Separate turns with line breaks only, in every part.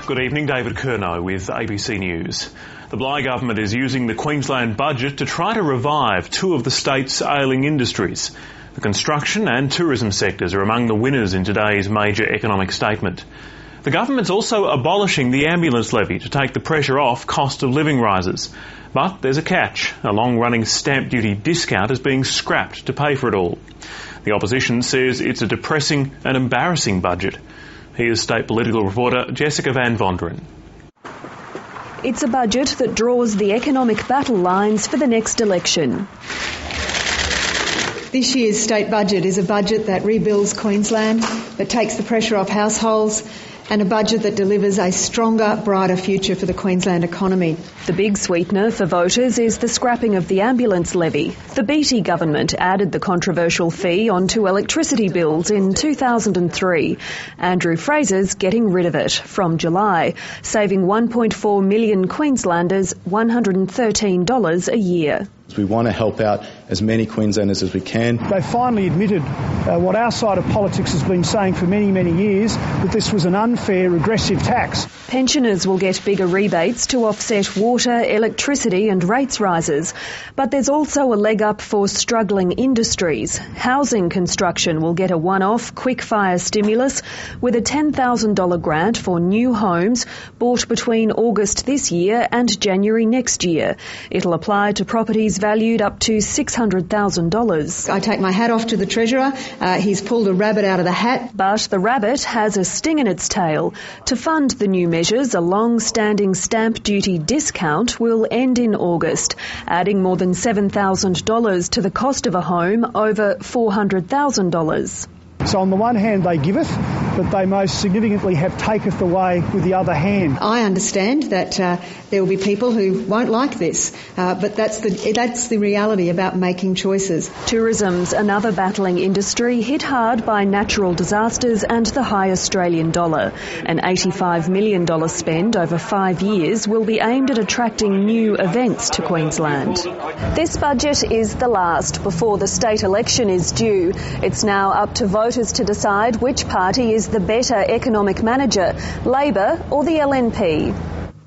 Good evening, David Curnow with ABC News. The Bligh Government is using the Queensland Budget to try to revive two of the state's ailing industries. The construction and tourism sectors are among the winners in today's major economic statement. The government's also abolishing the ambulance levy to take the pressure off cost of living rises. But there's a catch. A long-running stamp duty discount is being scrapped to pay for it all. The opposition says it's a depressing and embarrassing budget. Here's state political reporter Jessica Van Vonderen.
It's a budget that draws the economic battle lines for the next election.
This year's state budget is a budget that rebuilds Queensland, that takes the pressure off households, and a budget that delivers a stronger, brighter future for the Queensland economy.
The big sweetener for voters is the scrapping of the ambulance levy. The Bligh Government added the controversial fee onto electricity bills in 2003. Andrew Fraser's getting rid of it from July, saving 1.4 million Queenslanders $113 a year.
We want to help out as many Queenslanders as we can.
They finally admitted what our side of politics has been saying for many, many years, that this was an unfair, regressive tax.
Pensioners will get bigger rebates to offset water, electricity and rates rises. But there's also a leg up for struggling industries. Housing construction will get a one-off, quick-fire stimulus with a $10,000 grant for new homes bought between August this year and January next year. It'll apply to properties valued up to $600,000.
I take my hat off to the Treasurer. He's pulled a rabbit out of the hat.
But the rabbit has a sting in its tail. To fund the new measures, a long-standing stamp duty discount will end in August, adding more than $7,000 to the cost of a home over $400,000.
So on the one hand they giveth, but they most significantly have taketh away with the other hand.
I understand that there will be people who won't like this, but that's the reality about making choices.
Tourism's another battling industry hit hard by natural disasters and the high Australian dollar. An $85 million spend over 5 years will be aimed at attracting new events to Queensland. This budget is the last before the state election is due. It's now up to voters to decide which party is the better economic manager, Labor or the LNP.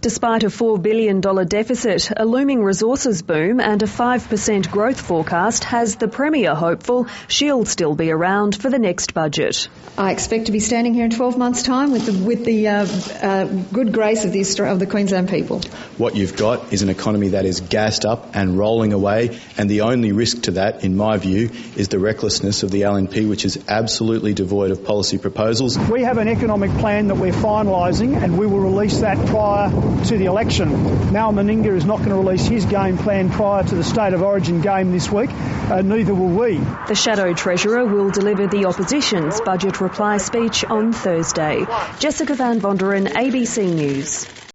Despite a $4 billion deficit, a looming resources boom and a 5% growth forecast has the Premier hopeful she'll still be around for the next budget.
I expect to be standing here in 12 months' time with the good grace of the Queensland people.
What you've got is an economy that is gassed up and rolling away, and the only risk to that, in my view, is the recklessness of the LNP, which is absolutely devoid of policy proposals.
We have an economic plan that we're finalising, and we will release that prior to the election. Mal Meninga is not going to release his game plan prior to the State of Origin game this week. Neither will we.
The Shadow Treasurer will deliver the opposition's budget reply speech on Thursday. Jessica Van Vonderen, ABC News.